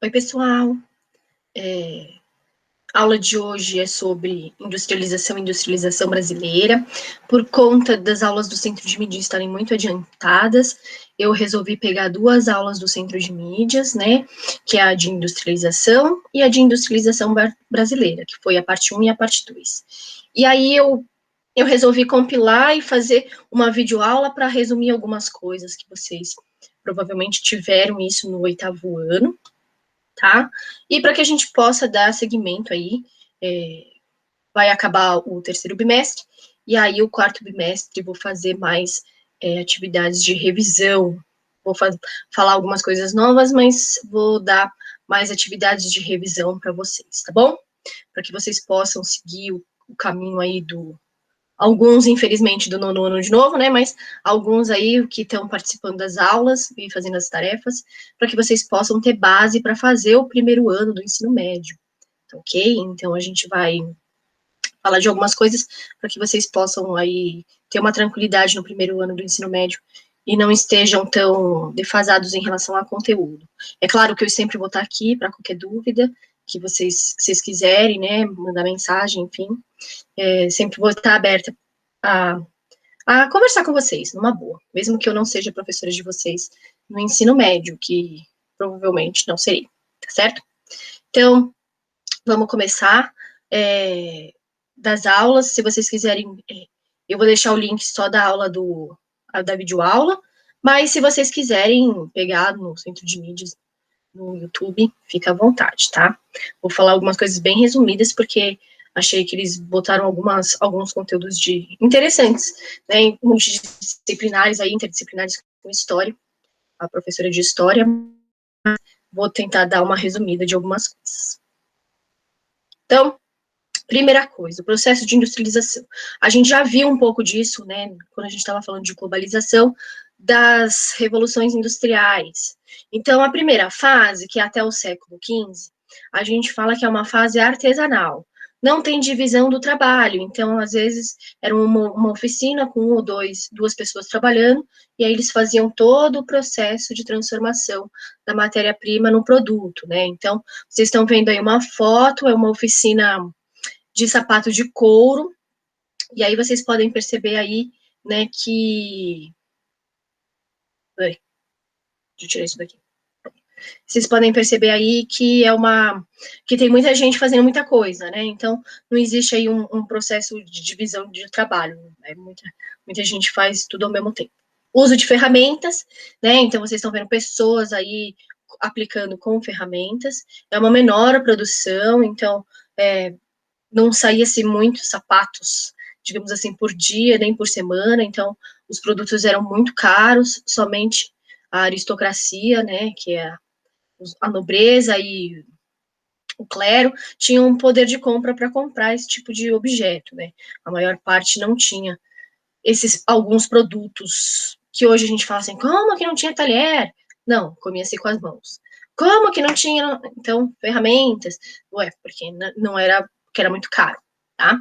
Oi, pessoal. A aula de hoje é sobre industrialização brasileira. Por conta das aulas do Centro de Mídias estarem muito adiantadas, eu resolvi pegar duas aulas do Centro de Mídias, né, que é a de industrialização e a de industrialização brasileira, que foi a parte 1 e a parte 2. E aí eu resolvi compilar e fazer uma videoaula para resumir algumas coisas que vocês provavelmente tiveram isso no 8º ano, tá? E para que a gente possa dar seguimento aí, vai acabar o 3º bimestre, e aí o 4º bimestre vou fazer mais atividades de revisão, vou falar algumas coisas novas, mas vou dar mais atividades de revisão para vocês, tá bom? Para que vocês possam seguir o caminho aí alguns, infelizmente, do 9º ano de novo, né, mas alguns aí que estão participando das aulas e fazendo as tarefas, para que vocês possam ter base para fazer o 1º ano do ensino médio, ok? Então, a gente vai falar de algumas coisas para que vocês possam aí ter uma tranquilidade no 1º ano do ensino médio e não estejam tão defasados em relação a conteúdo. É claro que eu sempre vou estar aqui para qualquer dúvida que vocês quiserem, né, mandar mensagem, enfim, sempre vou estar aberta a conversar com vocês, numa boa, mesmo que eu não seja professora de vocês no ensino médio, que provavelmente não serei, tá certo? Então, vamos começar das aulas. Se vocês quiserem, eu vou deixar o link só da aula da videoaula, mas se vocês quiserem pegar no Centro de Mídias, no YouTube, fica à vontade, tá? Vou falar algumas coisas bem resumidas, porque achei que eles botaram alguns conteúdos interessantes, né, multidisciplinares, aí, interdisciplinares com história, a professora de história, vou tentar dar uma resumida de algumas coisas. Então, primeira coisa, o processo de industrialização. A gente já viu um pouco disso, né, quando a gente estava falando de globalização, das revoluções industriais. Então, a primeira fase, que é até o século XV, a gente fala que é uma fase artesanal. Não tem divisão do trabalho, então, às vezes, era uma oficina com duas pessoas trabalhando, e aí eles faziam todo o processo de transformação da matéria-prima no produto, né? Então, vocês estão vendo aí uma foto, é uma oficina de sapato de couro, e aí vocês podem perceber aí, né, que... Peraí, deixa eu tirar isso daqui. Vocês podem perceber aí que que tem muita gente fazendo muita coisa, né, então não existe aí um processo de divisão de trabalho, né? Muita gente faz tudo ao mesmo tempo. Uso de ferramentas, né, então vocês estão vendo pessoas aí aplicando com ferramentas, é uma menor produção, então não saía-se muitos sapatos, digamos assim, por dia, nem por semana, então os produtos eram muito caros, somente a aristocracia, né, que é a nobreza e o clero, tinham um poder de compra para comprar esse tipo de objeto, né, a maior parte não tinha alguns produtos que hoje a gente fala assim, como que não tinha talher? Não, comia-se com as mãos. Como que não tinha, então, ferramentas? Ué, porque não era, porque era muito caro, tá?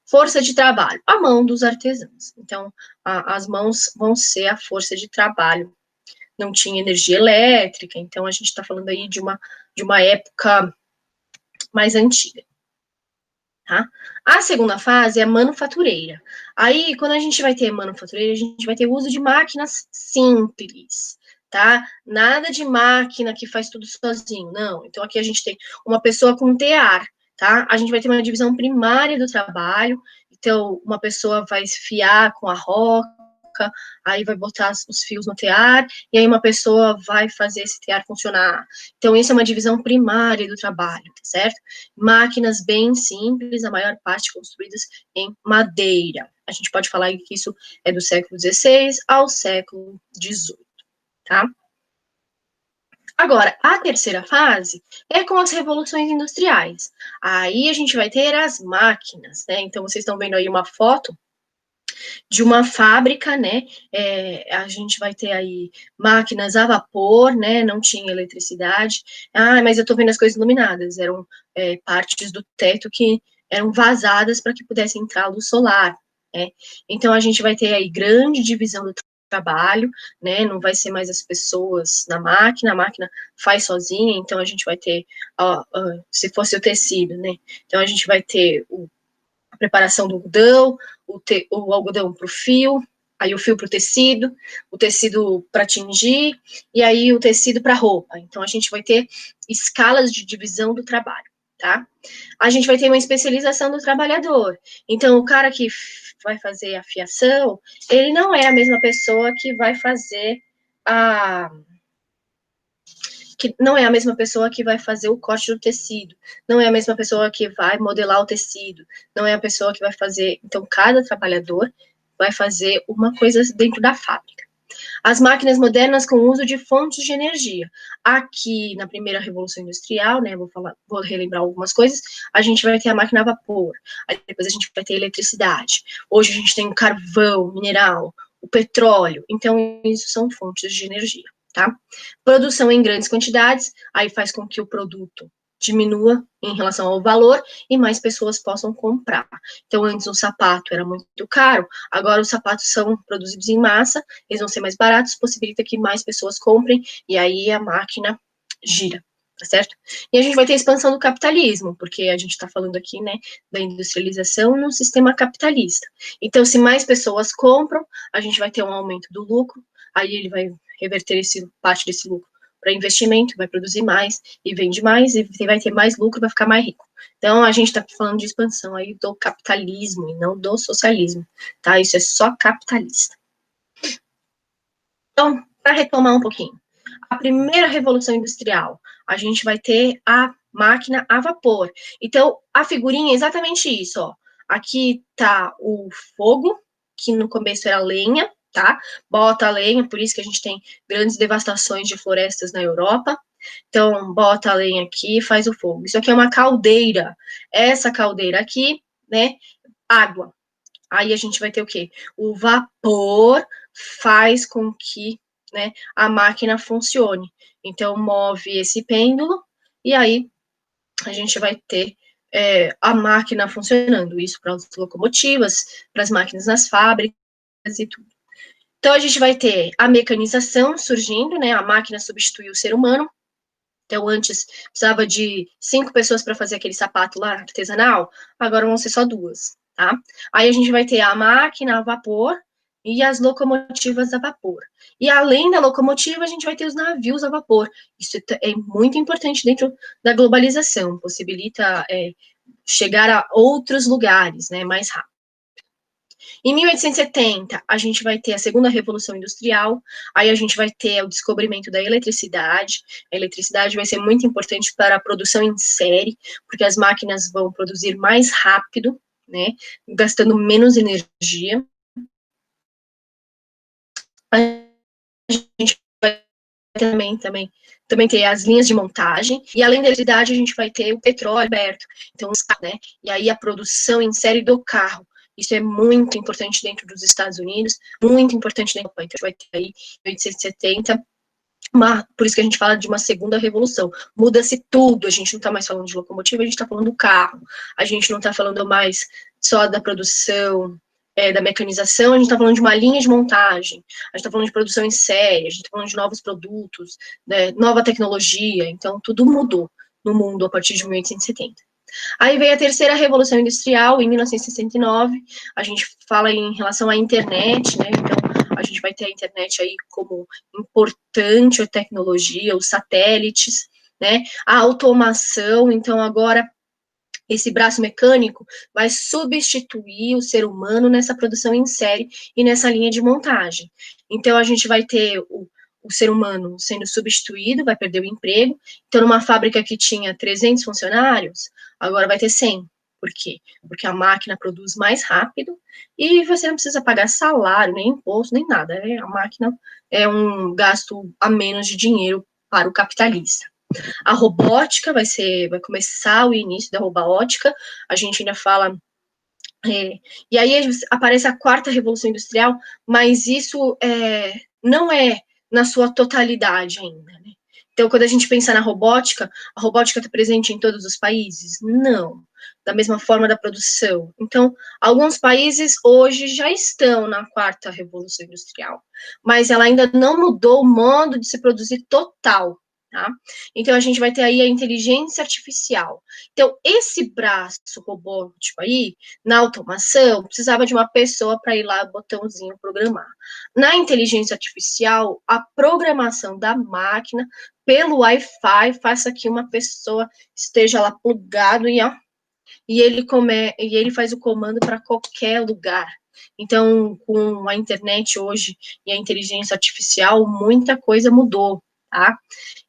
Força de trabalho, a mão dos artesãos. Então, as mãos vão ser a força de trabalho. Não tinha energia elétrica, então a gente está falando aí de uma época mais antiga. Tá? A segunda fase é a manufatureira. Aí, quando a gente vai ter manufatureira, a gente vai ter o uso de máquinas simples, tá? Nada de máquina que faz tudo sozinho, não. Então, aqui a gente tem uma pessoa com tear, tá? A gente vai ter uma divisão primária do trabalho. Então, uma pessoa vai fiar com a roca, aí vai botar os fios no tear, e aí uma pessoa vai fazer esse tear funcionar. Então, isso é uma divisão primária do trabalho, tá certo? Máquinas bem simples, a maior parte construídas em madeira. A gente pode falar que isso é do século XVI ao século XVIII, tá? Agora, a terceira fase é com as revoluções industriais. Aí a gente vai ter as máquinas, né? Então, vocês estão vendo aí uma foto de uma fábrica, né? A gente vai ter aí máquinas a vapor, né? Não tinha eletricidade. Ah, mas eu tô vendo as coisas iluminadas. Eram partes do teto que eram vazadas para que pudesse entrar luz solar, né? Então a gente vai ter aí grande divisão do trabalho, né, não vai ser mais as pessoas na máquina, a máquina faz sozinha, então a gente vai ter, se fosse o tecido, né, então a gente vai ter a preparação do algodão, o algodão para o fio, aí o fio para o tecido para tingir, e aí o tecido para roupa. Então a gente vai ter escalas de divisão do trabalho, tá? A gente vai ter uma especialização do trabalhador. Então o cara que vai fazer a fiação, ele não é a mesma pessoa que vai fazer que não é a mesma pessoa que vai fazer o corte do tecido, não é a mesma pessoa que vai modelar o tecido, não é a pessoa que vai fazer. Então, cada trabalhador vai fazer uma coisa dentro da fábrica. As máquinas modernas com uso de fontes de energia. Aqui, na primeira revolução industrial, né, vou relembrar algumas coisas, a gente vai ter a máquina a vapor, aí depois a gente vai ter a eletricidade. Hoje a gente tem o carvão, mineral, o petróleo, então isso são fontes de energia, tá? Produção em grandes quantidades, aí faz com que o produto diminua em relação ao valor e mais pessoas possam comprar. Então, antes um sapato era muito caro, agora os sapatos são produzidos em massa, eles vão ser mais baratos, possibilita que mais pessoas comprem, e aí a máquina gira, tá certo? E a gente vai ter a expansão do capitalismo, porque a gente está falando aqui, né, da industrialização num sistema capitalista. Então, se mais pessoas compram, a gente vai ter um aumento do lucro, aí ele vai reverter parte desse lucro para investimento, vai produzir mais e vende mais, e vai ter mais lucro, vai ficar mais rico. Então, a gente está falando de expansão aí do capitalismo e não do socialismo, tá? Isso é só capitalista. Então, para retomar um pouquinho, a primeira revolução industrial, a gente vai ter a máquina a vapor. Então, a figurinha é exatamente isso, ó. Aqui tá o fogo, que no começo era lenha, tá? Bota a lenha, por isso que a gente tem grandes devastações de florestas na Europa. Então, bota a lenha aqui e faz o fogo. Isso aqui é uma caldeira. Essa caldeira aqui, né, água. Aí a gente vai ter o quê? O vapor faz com que, né, a máquina funcione. Então, move esse pêndulo e aí a gente vai ter a máquina funcionando. Isso para as locomotivas, para as máquinas nas fábricas e tudo. Então, a gente vai ter a mecanização surgindo, né? A máquina substitui o ser humano. Então, antes precisava de 5 pessoas para fazer aquele sapato lá artesanal, agora vão ser só 2, tá? Aí a gente vai ter a máquina a vapor e as locomotivas a vapor. E além da locomotiva, a gente vai ter os navios a vapor. Isso é muito importante dentro da globalização, possibilita chegar a outros lugares, né, mais rápido. Em 1870, a gente vai ter a segunda revolução industrial, aí a gente vai ter o descobrimento da eletricidade. A eletricidade vai ser muito importante para a produção em série, porque as máquinas vão produzir mais rápido, né, gastando menos energia. A gente vai também ter as linhas de montagem, e além da eletricidade, a gente vai ter o petróleo aberto, então, né, e aí a produção em série do carro. Isso é muito importante dentro dos Estados Unidos, muito importante dentro da Europa. Então, vai ter aí, em 1870, por isso que a gente fala de uma segunda revolução. Muda-se tudo, a gente não está mais falando de locomotiva, a gente está falando do carro. A gente não está falando mais só da produção, da mecanização, a gente está falando de uma linha de montagem, a gente está falando de produção em série, a gente está falando de novos produtos, né, nova tecnologia, então tudo mudou no mundo a partir de 1870. Aí veio a terceira revolução industrial, em 1969, a gente fala em relação à internet, né, então a gente vai ter a internet aí como importante tecnologia, os satélites, né, a automação, então agora esse braço mecânico vai substituir o ser humano nessa produção em série e nessa linha de montagem. Então, a gente vai ter o ser humano sendo substituído, vai perder o emprego. Então, numa fábrica que tinha 300 funcionários, agora vai ter 100. Por quê? Porque a máquina produz mais rápido e você não precisa pagar salário, nem imposto, nem nada. A máquina é um gasto a menos de dinheiro para o capitalista. A robótica vai começar o início da robótica, a gente ainda fala, e aí aparece a quarta revolução industrial, mas isso não é na sua totalidade ainda, né? Então, quando a gente pensa na robótica, a robótica está presente em todos os países? Não. da mesma forma da produção. Então, alguns países hoje já estão na quarta revolução industrial, mas ela ainda não mudou o modo de se produzir total. Tá? Então, a gente vai ter aí a inteligência artificial. Então, esse braço robótico aí, na automação, precisava de uma pessoa para ir lá, botãozinho, programar. Na inteligência artificial, a programação da máquina pelo Wi-Fi, faça que uma pessoa esteja lá plugado e ele faz o comando para qualquer lugar. Então, com a internet hoje e a inteligência artificial, muita coisa mudou, tá?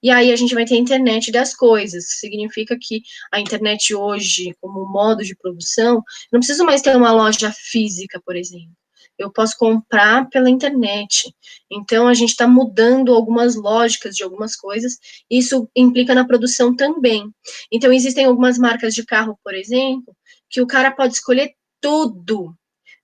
E aí a gente vai ter a internet das coisas, que significa que a internet hoje, como modo de produção, não preciso mais ter uma loja física, por exemplo. Eu posso comprar pela internet. Então, a gente está mudando algumas lógicas de algumas coisas, isso implica na produção também. Então, existem algumas marcas de carro, por exemplo, que o cara pode escolher tudo,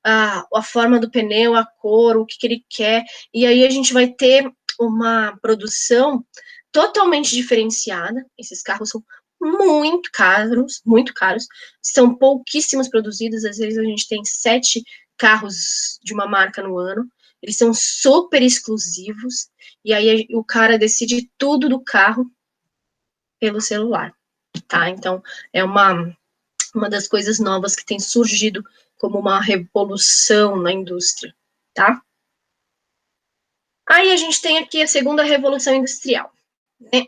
a forma do pneu, a cor, o que ele quer, e aí a gente vai ter uma produção totalmente diferenciada. Esses carros são muito caros, são pouquíssimos produzidos, às vezes a gente tem 7 carros de uma marca no ano, eles são super exclusivos, e aí o cara decide tudo do carro pelo celular, tá? Então, é uma das coisas novas que tem surgido como uma revolução na indústria, tá? Aí a gente tem aqui a segunda revolução industrial.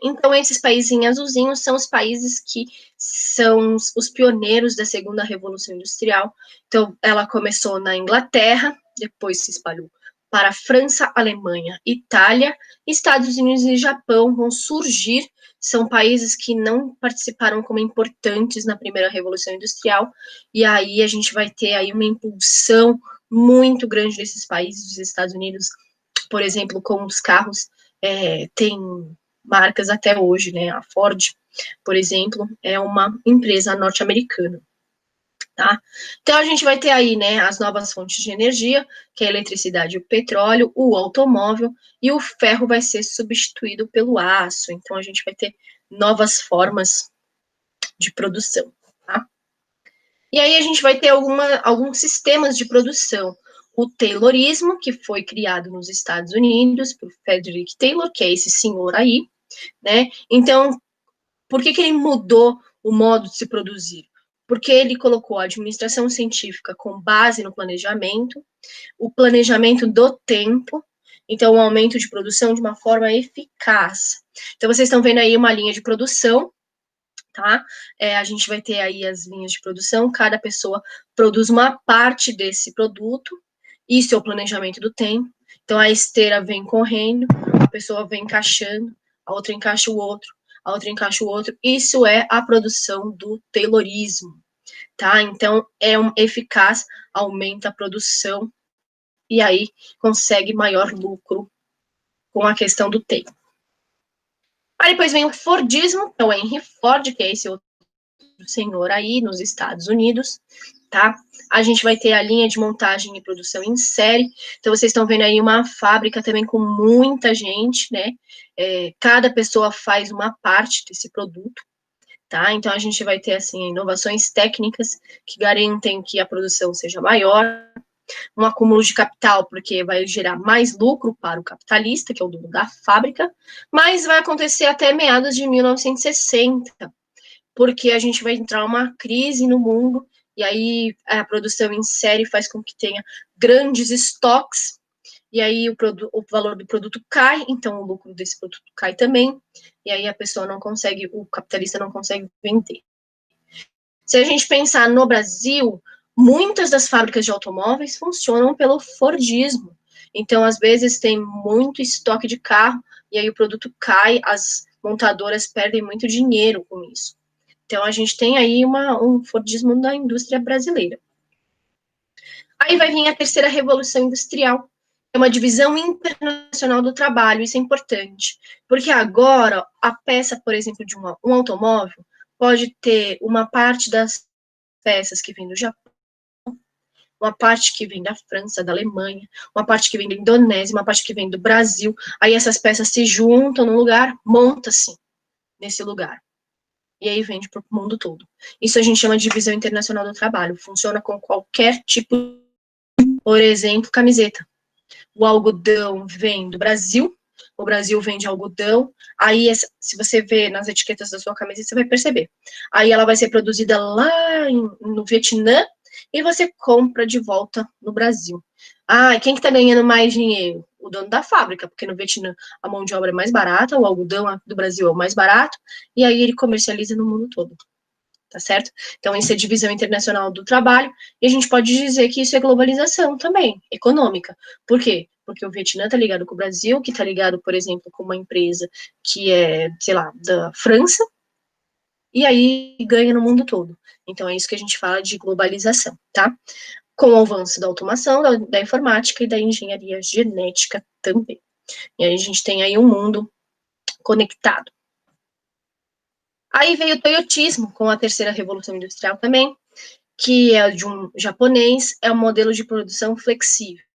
Então, esses países em azulzinho são os países que são os pioneiros da segunda revolução industrial. Então, ela começou na Inglaterra, depois se espalhou para a França, Alemanha, Itália, Estados Unidos e Japão vão surgir. São países que não participaram como importantes na primeira revolução industrial, e aí a gente vai ter aí uma impulsão muito grande desses países. Os Estados Unidos, por exemplo, com os carros, tem marcas até hoje, né? A Ford, por exemplo, é uma empresa norte-americana, tá? Então a gente vai ter aí, né, as novas fontes de energia, que é a eletricidade, o petróleo, o automóvel, e o ferro vai ser substituído pelo aço. Então a gente vai ter novas formas de produção, tá? E aí a gente vai ter alguns sistemas de produção. O Taylorismo, que foi criado nos Estados Unidos por Frederick Taylor, que é esse senhor aí, né? Então, por que ele mudou o modo de se produzir? Porque ele colocou a administração científica com base no planejamento, o planejamento do tempo, então o aumento de produção de uma forma eficaz. Então, vocês estão vendo aí uma linha de produção, tá? A gente vai ter aí as linhas de produção, cada pessoa produz uma parte desse produto, isso é o planejamento do tempo. Então, a esteira vem correndo, a pessoa vem encaixando, a outra encaixa o outro, a outra encaixa o outro. Isso é a produção do Taylorismo, tá? Então, eficaz, aumenta a produção, e aí consegue maior lucro com a questão do tempo. Aí depois vem o Fordismo, que é o Henry Ford, que é esse outro senhor aí nos Estados Unidos, tá? A gente vai ter a linha de montagem e produção em série. Então, vocês estão vendo aí uma fábrica também com muita gente, né? Cada pessoa faz uma parte desse produto, tá? Então, a gente vai ter, assim, inovações técnicas que garantem que a produção seja maior, um acúmulo de capital, porque vai gerar mais lucro para o capitalista, que é o dono da fábrica, mas vai acontecer até meados de 1960, porque a gente vai entrar uma crise no mundo, e aí a produção em série faz com que tenha grandes estoques, e aí o valor do produto cai, então o lucro desse produto cai também, e aí a pessoa não consegue, o capitalista não consegue vender. Se a gente pensar no Brasil, muitas das fábricas de automóveis funcionam pelo Fordismo. Então, às vezes, tem muito estoque de carro, e aí o produto cai, as montadoras perdem muito dinheiro com isso. Então, a gente tem aí um Fordismo da indústria brasileira. Aí vai vir a terceira revolução industrial, é uma divisão internacional do trabalho, isso é importante, porque agora a peça, por exemplo, de um automóvel, pode ter uma parte das peças que vem do Japão, uma parte que vem da França, da Alemanha, uma parte que vem da Indonésia, uma parte que vem do Brasil, aí essas peças se juntam num lugar, monta-se nesse lugar. e aí vende para o mundo todo. Isso a gente chama de divisão internacional do trabalho. Funciona com qualquer tipo, por exemplo, camiseta. O algodão vem do Brasil, o Brasil vende algodão, aí se você vê nas etiquetas da sua camiseta, você vai perceber. Aí ela vai ser produzida lá no Vietnã e você compra de volta no Brasil. Ah, quem que tá ganhando mais dinheiro? O dono da fábrica, porque no Vietnã a mão de obra é mais barata, o algodão do Brasil é o mais barato, e aí ele comercializa no mundo todo. Tá certo? Então, isso é divisão internacional do trabalho, e a gente pode dizer que isso é globalização também, econômica. Por quê? Porque o Vietnã tá ligado com o Brasil, que tá ligado, por exemplo, com uma empresa que é, sei lá, da França, e aí ganha no mundo todo. Então, é isso que a gente fala de globalização, tá? Com o avanço da automação, da informática e da engenharia genética também. E aí a gente tem aí um mundo conectado. Aí veio o toyotismo com a terceira revolução industrial também, que é de um japonês, é um modelo de produção flexível.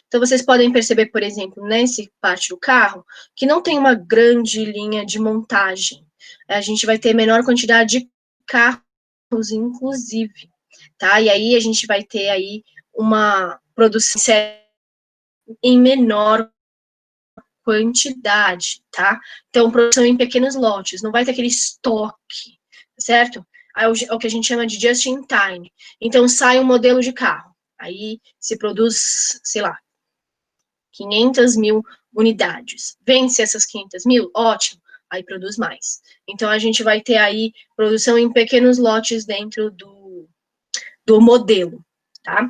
Então, vocês podem perceber, por exemplo, nesse parte do carro, que não tem uma grande linha de montagem. A gente vai ter menor quantidade de carros, inclusive, tá? E aí a gente vai ter aí uma produção em menor quantidade, tá? Então, produção em pequenos lotes, não vai ter aquele estoque, certo? É o que a gente chama de just in time. Então, sai um modelo de carro, aí se produz, sei lá, 500 mil unidades. Vence essas 500 mil? Ótimo, aí produz mais. Então, a gente vai ter aí produção em pequenos lotes dentro do modelo, tá?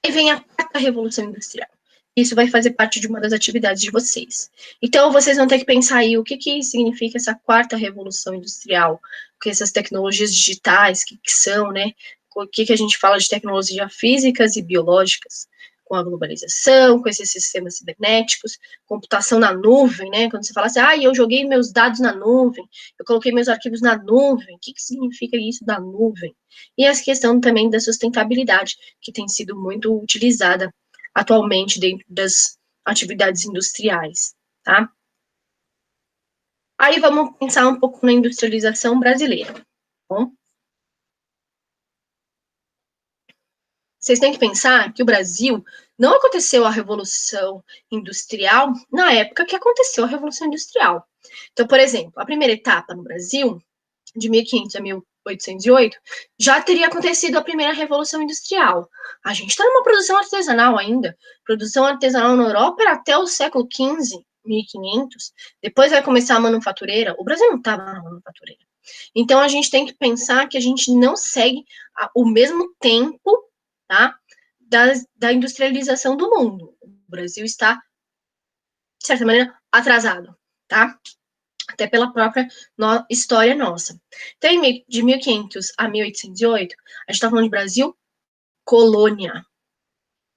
Aí vem a quarta revolução industrial. Isso vai fazer parte de uma das atividades de vocês. Então, vocês vão ter que pensar aí o que significa essa quarta revolução industrial, porque essas tecnologias digitais, que são, né? O que a gente fala de tecnologias físicas e biológicas, com a globalização, com esses sistemas cibernéticos, computação na nuvem, né? Quando você fala assim, eu joguei meus dados na nuvem, eu coloquei meus arquivos na nuvem, o que significa isso da nuvem? E essa questão também da sustentabilidade, que tem sido muito utilizada atualmente dentro das atividades industriais, tá? Aí vamos pensar um pouco na industrialização brasileira, tá bom? Vocês têm que pensar que o Brasil não aconteceu a Revolução Industrial na época que aconteceu a Revolução Industrial. Então, por exemplo, a primeira etapa no Brasil, de 1500 a 1808, já teria acontecido a primeira Revolução Industrial. A gente está numa produção artesanal ainda. Produção artesanal na Europa era até o século XV, 1500. Depois vai começar a manufatureira. O Brasil não estava na manufatureira. Então, a gente tem que pensar que a gente não segue o mesmo tempo, tá, da industrialização do mundo. O Brasil está, de certa maneira, atrasado, tá? Até pela própria história nossa. Então, de 1500 a 1808, a gente está falando de Brasil colônia.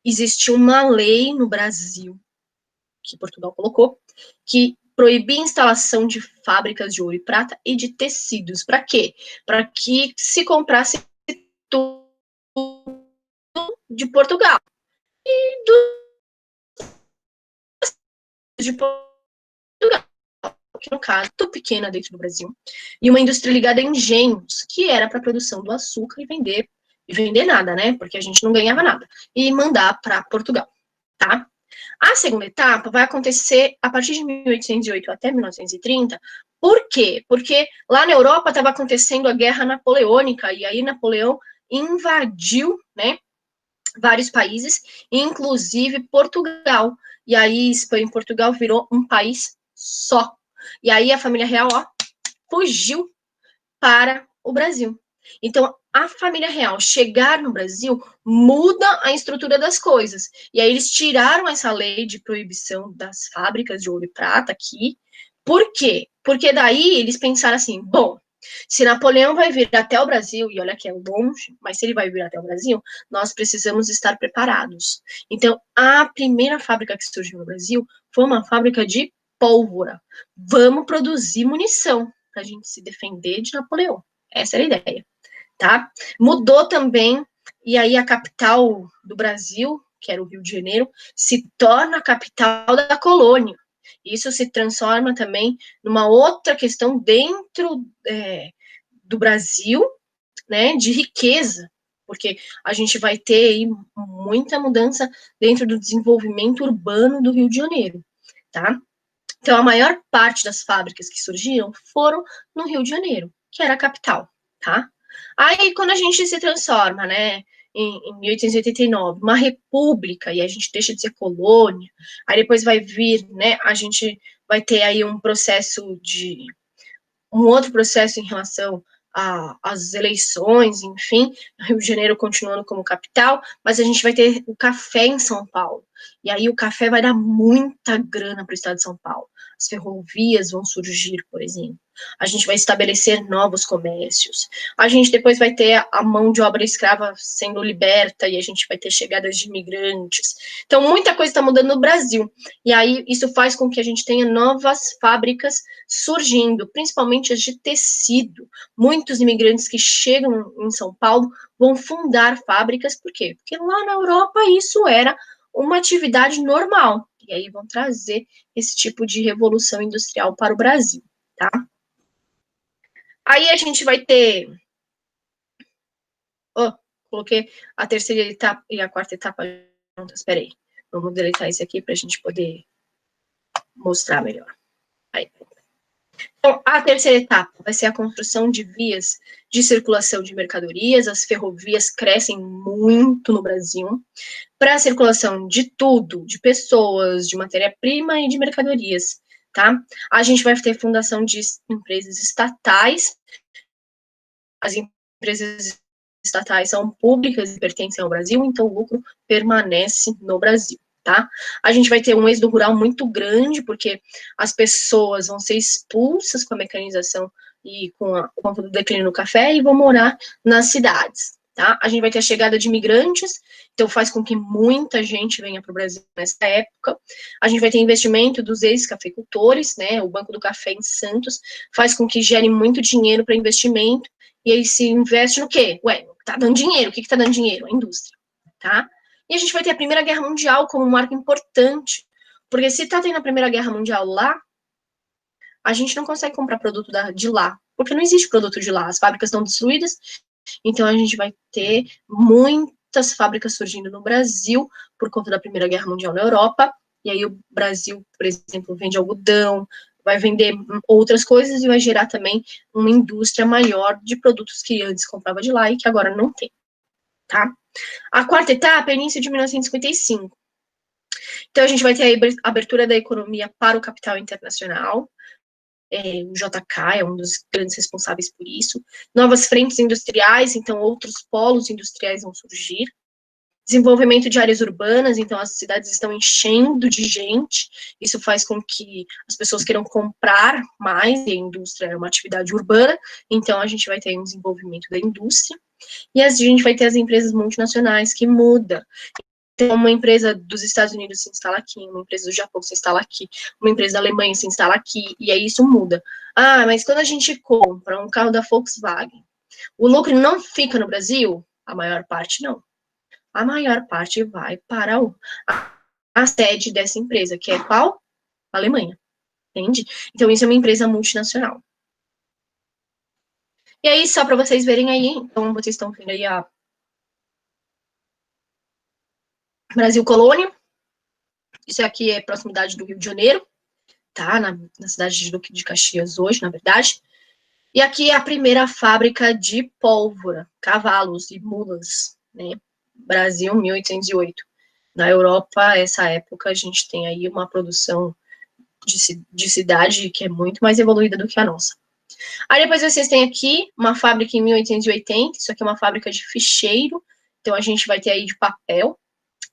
Existiu uma lei no Brasil, que Portugal colocou, que proibia a instalação de fábricas de ouro e prata e de tecidos. Para quê? Para que se comprasse tudo de Portugal. E de Portugal, que no caso, muito pequena dentro do Brasil, e uma indústria ligada a engenhos, que era para a produção do açúcar e vender nada, né? Porque a gente não ganhava nada, e mandar para Portugal, tá? A segunda etapa vai acontecer a partir de 1808 até 1930. Por quê? Porque lá na Europa estava acontecendo a Guerra Napoleônica, e aí Napoleão invadiu, né, vários países, inclusive Portugal. E aí Espanha e Portugal virou um país só. E aí a família real, fugiu para o Brasil. Então, a família real chegar no Brasil muda a estrutura das coisas. E aí eles tiraram essa lei de proibição das fábricas de ouro e prata aqui. Por quê? Porque daí eles pensaram assim, bom, se Napoleão vai vir até o Brasil, e olha que é longe, mas se ele vai vir até o Brasil, nós precisamos estar preparados. Então, a primeira fábrica que surgiu no Brasil foi uma fábrica de pólvora. Vamos produzir munição para a gente se defender de Napoleão. Essa era a ideia, tá? Mudou também, e aí a capital do Brasil, que era o Rio de Janeiro, se torna a capital da colônia. Isso se transforma também numa outra questão dentro do Brasil, né, de riqueza, porque a gente vai ter aí muita mudança dentro do desenvolvimento urbano do Rio de Janeiro, tá? Então, a maior parte das fábricas que surgiram foram no Rio de Janeiro, que era a capital, tá? Aí, quando a gente se transforma, né, em 1889, uma república, e a gente deixa de ser colônia, aí depois vai vir, né, a gente vai ter aí um outro processo em relação às eleições, enfim, Rio de Janeiro continuando como capital, mas a gente vai ter o café em São Paulo. E aí o café vai dar muita grana para o estado de São Paulo. As ferrovias vão surgir, por exemplo. A gente vai estabelecer novos comércios. A gente depois vai ter a mão de obra escrava sendo liberta e a gente vai ter chegadas de imigrantes. Então, muita coisa está mudando no Brasil. E aí, isso faz com que a gente tenha novas fábricas surgindo, principalmente as de tecido. Muitos imigrantes que chegam em São Paulo vão fundar fábricas, por quê? Porque lá na Europa isso era uma atividade normal. E aí vão trazer esse tipo de revolução industrial para o Brasil, tá? Aí a gente vai ter. Oh, coloquei a terceira etapa e a quarta etapa juntas. Espera aí. Vamos deletar isso aqui para a gente poder mostrar melhor. Aí. Então, a terceira etapa vai ser a construção de vias de circulação de mercadorias. As ferrovias crescem muito no Brasil para a circulação de tudo, de pessoas, de matéria-prima e de mercadorias, tá? A gente vai ter fundação de empresas estatais. As empresas estatais são públicas e pertencem ao Brasil, então o lucro permanece no Brasil. Tá? A gente vai ter um êxodo rural muito grande, porque as pessoas vão ser expulsas com a mecanização e com o declínio do café e vão morar nas cidades. Tá? A gente vai ter a chegada de imigrantes, então faz com que muita gente venha para o Brasil nessa época. A gente vai ter investimento dos ex-cafeicultores, né? O Banco do Café em Santos faz com que gere muito dinheiro para investimento, e aí se investe no quê? Ué, tá dando dinheiro, o que tá dando dinheiro? A indústria, tá? E a gente vai ter a Primeira Guerra Mundial como um marco importante, porque se tá tendo a Primeira Guerra Mundial lá, a gente não consegue comprar produto de lá, porque não existe produto de lá, as fábricas estão destruídas, então a gente vai ter muitas fábricas surgindo no Brasil por conta da Primeira Guerra Mundial na Europa, e aí o Brasil, por exemplo, vende algodão, vai vender outras coisas e vai gerar também uma indústria maior de produtos que antes comprava de lá e que agora não tem, tá? A quarta etapa é início de 1955. Então, a gente vai ter a abertura da economia para o capital internacional. O JK é um dos grandes responsáveis por isso. Novas frentes industriais, então outros polos industriais vão surgir. Desenvolvimento de áreas urbanas, então as cidades estão enchendo de gente, isso faz com que as pessoas queiram comprar mais, e a indústria é uma atividade urbana, então a gente vai ter um desenvolvimento da indústria, e a gente vai ter as empresas multinacionais que mudam. Então, uma empresa dos Estados Unidos se instala aqui, uma empresa do Japão se instala aqui, uma empresa da Alemanha se instala aqui, e aí isso muda. Ah, mas quando a gente compra um carro da Volkswagen, o lucro não fica no Brasil? A maior parte não. A maior parte vai para a sede dessa empresa, que é qual? A Alemanha, entende? Então, isso é uma empresa multinacional. E aí, só para vocês verem aí, então, vocês estão vendo aí a Brasil Colônia. Isso aqui é proximidade do Rio de Janeiro, tá? Na cidade de Duque de Caxias hoje, na verdade. E aqui é a primeira fábrica de pólvora, cavalos e mulas, né? Brasil, 1808. Na Europa, essa época, a gente tem aí uma produção de cidade que é muito mais evoluída do que a nossa. Aí depois vocês têm aqui uma fábrica em 1880, isso aqui é uma fábrica de ficheiro, então a gente vai ter aí de papel,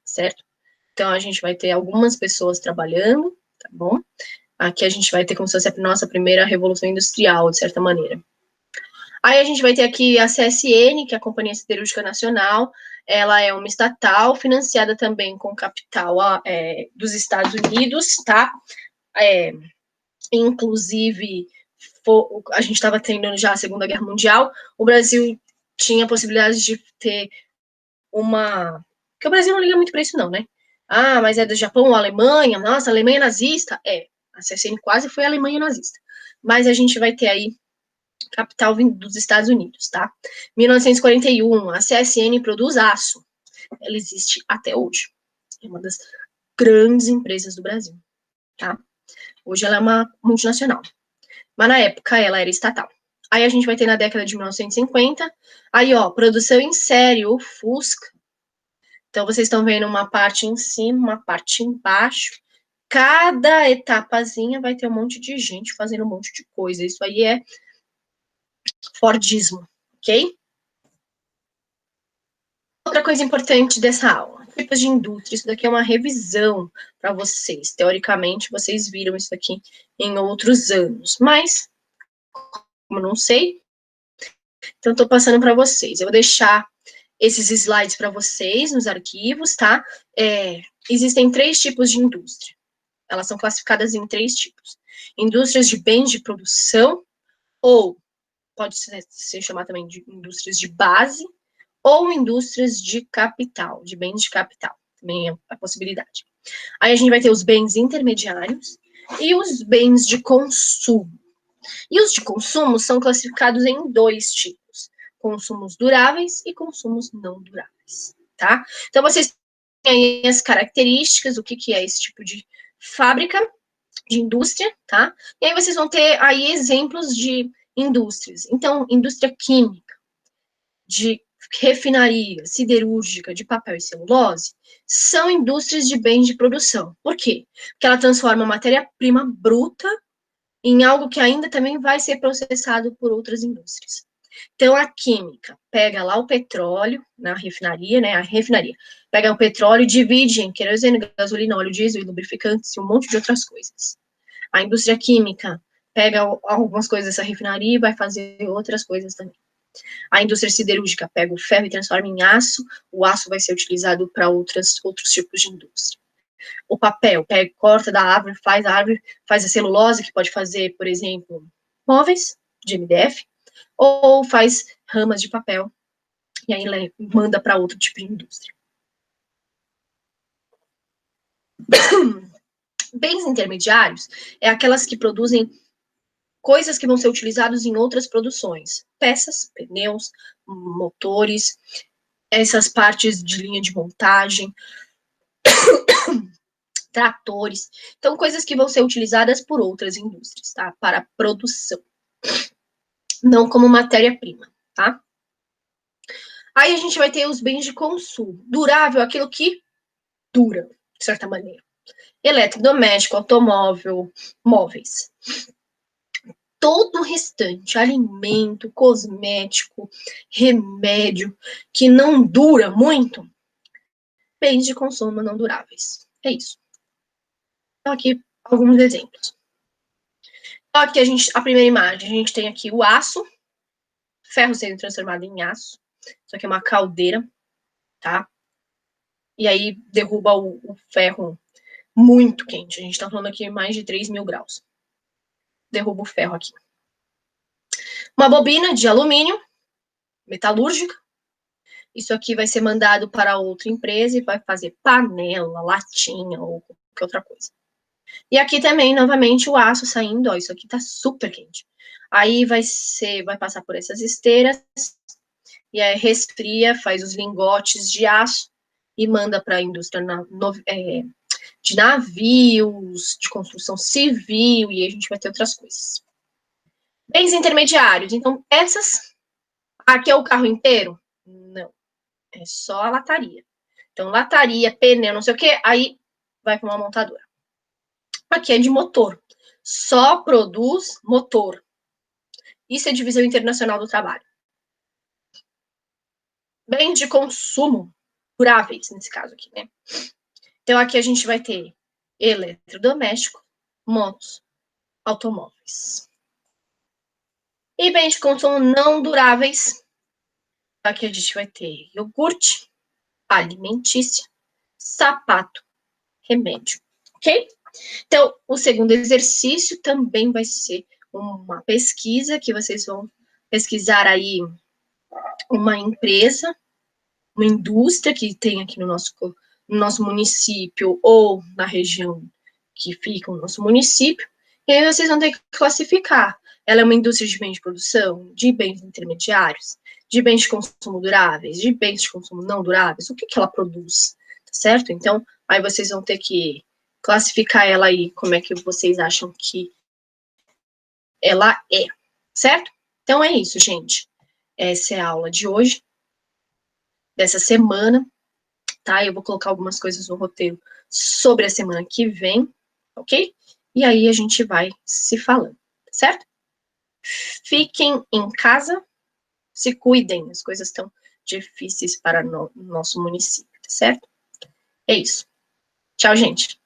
certo? Então a gente vai ter algumas pessoas trabalhando, tá bom? Aqui a gente vai ter como se fosse a nossa primeira revolução industrial, de certa maneira. Aí a gente vai ter aqui a CSN, que é a Companhia Siderúrgica Nacional, ela é uma estatal, financiada também com capital dos Estados Unidos, tá? Inclusive, a gente estava tendo já a Segunda Guerra Mundial, o Brasil tinha a possibilidade de ter uma... Porque o Brasil não liga muito para isso não, né? Ah, mas é do Japão, Alemanha, nossa, a Alemanha é nazista? É, A CSN quase foi a Alemanha nazista. Mas a gente vai ter aí capital vindo dos Estados Unidos, tá? 1941, a CSN produz aço. Ela existe até hoje. É uma das grandes empresas do Brasil, tá? Hoje ela é uma multinacional. Mas na época ela era estatal. Aí a gente vai ter na década de 1950, aí ó, produção em série, o Fusca. Então vocês estão vendo uma parte em cima, uma parte embaixo. Cada etapazinha vai ter um monte de gente fazendo um monte de coisa. Isso aí é Fordismo, ok? Outra coisa importante dessa aula, tipos de indústria. Isso daqui é uma revisão para vocês. Teoricamente, vocês viram isso aqui em outros anos, mas como não sei, então estou passando para vocês. Eu vou deixar esses slides para vocês nos arquivos, tá? Existem 3 tipos de indústria. Elas são classificadas em 3 tipos. Indústrias de bens de produção, ou pode ser chamada também de indústrias de base, ou indústrias de capital, de bens de capital. Também é a possibilidade. Aí a gente vai ter os bens intermediários e os bens de consumo. E os de consumo são classificados em 2 tipos: consumos duráveis e consumos não duráveis, tá? Então, vocês têm aí as características, o que é esse tipo de fábrica, de indústria, tá? E aí vocês vão ter aí exemplos de indústrias. Então, indústria química, de refinaria, siderúrgica, de papel e celulose, são indústrias de bens de produção. Por quê? Porque ela transforma matéria-prima bruta em algo que ainda também vai ser processado por outras indústrias. Então, a química pega lá o petróleo, na refinaria, né, a refinaria, pega o petróleo e divide em querosene, gasolina, óleo diesel, lubrificantes e um monte de outras coisas. A indústria química pega algumas coisas dessa refinaria e vai fazer outras coisas também. A indústria siderúrgica pega o ferro e transforma em aço, o aço vai ser utilizado para outros tipos de indústria. O papel, pega, corta da árvore, faz a celulose, que pode fazer, por exemplo, móveis de MDF, ou faz ramas de papel, e aí manda para outro tipo de indústria. Bens intermediários é aquelas que produzem coisas que vão ser utilizadas em outras produções. Peças, pneus, motores, essas partes de linha de montagem, tratores. Então, coisas que vão ser utilizadas por outras indústrias, tá? Para produção. Não como matéria-prima, tá? Aí a gente vai ter os bens de consumo. Durável, aquilo que dura, de certa maneira. Eletrodoméstico, automóvel, móveis. Todo o restante, alimento, cosmético, remédio, que não dura muito, bens de consumo não duráveis. É isso. Então, aqui, alguns exemplos. Então, aqui a primeira imagem, a gente tem aqui o aço, ferro sendo transformado em aço. Isso aqui é uma caldeira, tá? E aí derruba o ferro muito quente. A gente tá falando aqui mais de 3.000 graus. Derruba o ferro aqui. Uma bobina de alumínio, metalúrgica. Isso aqui vai ser mandado para outra empresa e vai fazer panela, latinha ou qualquer outra coisa. E aqui também, novamente, o aço saindo, ó, isso aqui tá super quente. Aí vai passar por essas esteiras, e aí resfria, faz os lingotes de aço e manda para a indústria de navios, de construção civil, e aí a gente vai ter outras coisas. Bens intermediários, então peças, aqui é o carro inteiro? Não, é só a lataria. Então, lataria, pneu, não sei o que, aí vai para uma montadora. Aqui é de motor, só produz motor. Isso é divisão internacional do trabalho. Bens de consumo, duráveis, nesse caso aqui, né? Então, aqui a gente vai ter eletrodoméstico, motos, automóveis. E bens de consumo não duráveis, aqui a gente vai ter iogurte, alimentícia, sapato, remédio, ok? Então, o segundo exercício também vai ser uma pesquisa, que vocês vão pesquisar aí uma empresa, uma indústria que tem aqui no nosso município ou na região que fica no nosso município, e aí vocês vão ter que classificar. Ela é uma indústria de bens de produção, de bens intermediários, de bens de consumo duráveis, de bens de consumo não duráveis, o que ela produz, tá certo? Então, aí vocês vão ter que classificar ela aí, como é que vocês acham que ela é, certo? Então é isso, gente. Essa é a aula de hoje, dessa semana, tá? Eu vou colocar algumas coisas no roteiro sobre a semana que vem, ok? E aí a gente vai se falando, certo? Fiquem em casa, se cuidem, as coisas estão difíceis para no nosso município, certo? É isso. Tchau, gente.